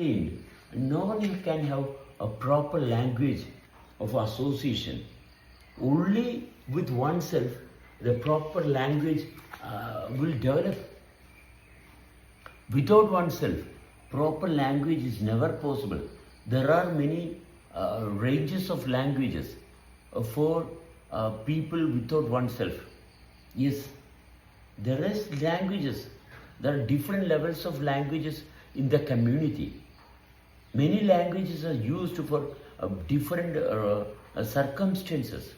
No one can have a proper language of association. Only with oneself, the proper language will develop. Without oneself, proper language is never possible. There are many ranges of languages for people without oneself. Yes, there is languages. There are different levels of languages in the community. Many languages are used for different circumstances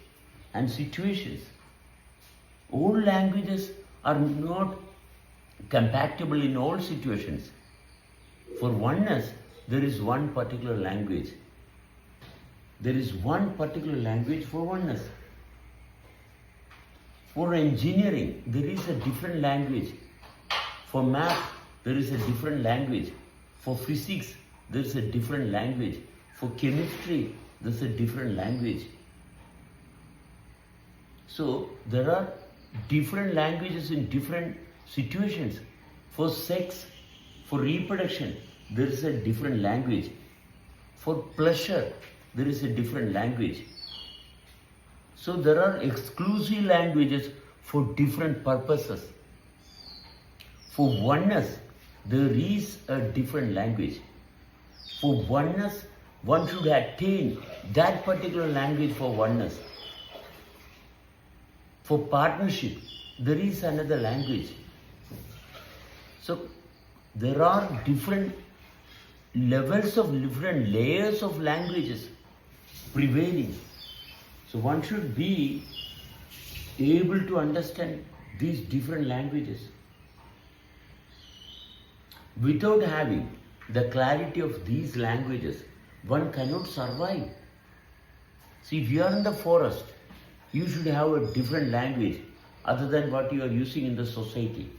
and situations. All languages are not compatible in all situations. For oneness, there is one particular language. There is one particular language for oneness. For engineering, there is a different language. For math, there is a different language. For physics, there is a different language. For chemistry, there is a different language. So, there are different languages in different situations. For sex, for reproduction, there is a different language. For pleasure, there is a different language. So, there are exclusive languages for different purposes. For oneness, there is a different language. For oneness, one should attain that particular language for oneness. For partnership, there is another language. So, there are different levels of different layers of languages prevailing. So, one should be able to understand these different languages. Without having the clarity of these languages, one cannot survive. See, if you are in the forest, you should have a different language other than what you are using in the society.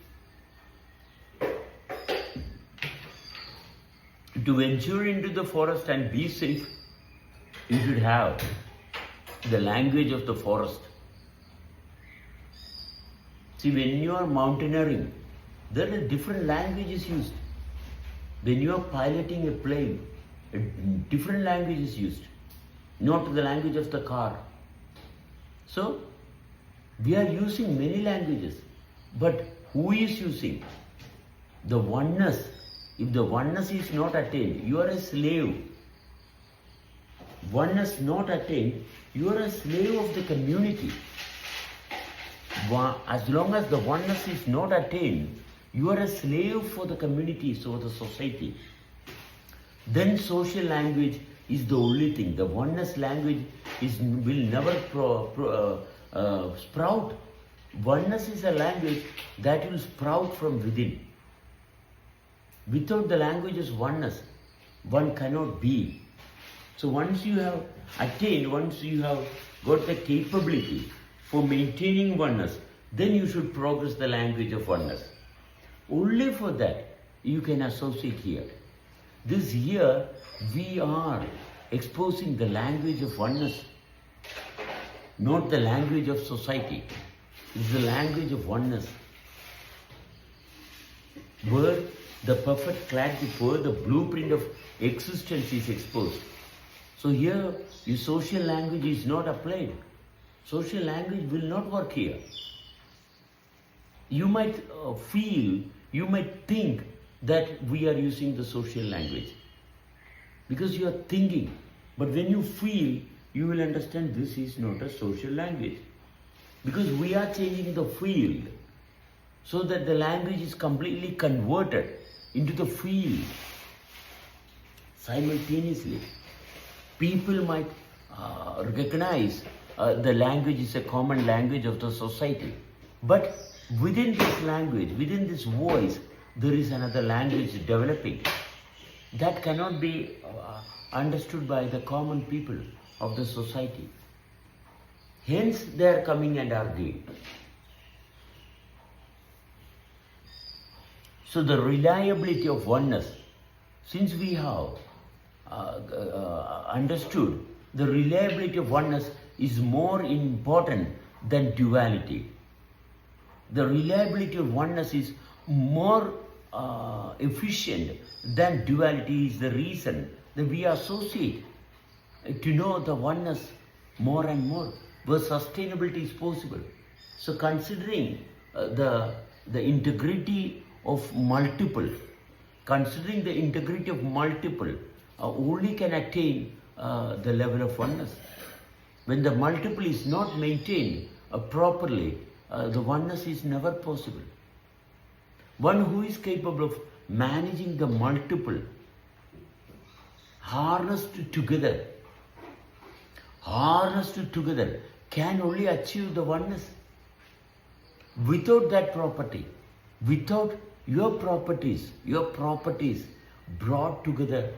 To venture into the forest and be safe, you should have the language of the forest. See, when you are mountaineering, there are different languages used. When you are piloting a plane, a different language is used, not the language of the car. So, we are using many languages, but who is using? The oneness. If the oneness is not attained, you are a slave. Oneness not attained, you are a slave of the community. As long as the oneness is not attained, you are a slave for the community, so the society. Then social language is the only thing. The oneness language will never sprout. Oneness is a language that will sprout from within. Without the language of oneness, one cannot be. So once you have attained, once you have got the capability for maintaining oneness, then you should progress the language of oneness. Only for that you can associate here. This year we are exposing the language of oneness, not the language of society. It is the language of oneness, where the perfect clarity, where the blueprint of existence is exposed. So here, your social language is not applied. Social language will not work here. You might feel, you might think that we are using the social language because you are thinking. But when you feel, you will understand this is not a social language, because we are changing the field so that the language is completely converted into the field. Simultaneously, people might recognize the language is a common language of the society. But within this language, within this voice, there is another language developing that cannot be understood by the common people of the society. Hence, they are coming and arguing. So the reliability of oneness, since we have understood the reliability of oneness is more important than duality. The reliability of oneness is more efficient than duality is the reason that we associate to know the oneness more and more, where sustainability is possible. So considering the integrity of multiple, only can attain the level of oneness. When the multiple is not maintained properly, the oneness is never possible. One who is capable of managing the multiple, harnessed together, can only achieve the oneness. Without that property, without your properties brought together,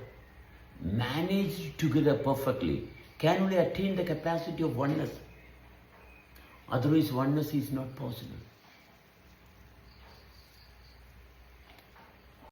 managed together perfectly, can only attain the capacity of oneness. Otherwise, oneness is not possible.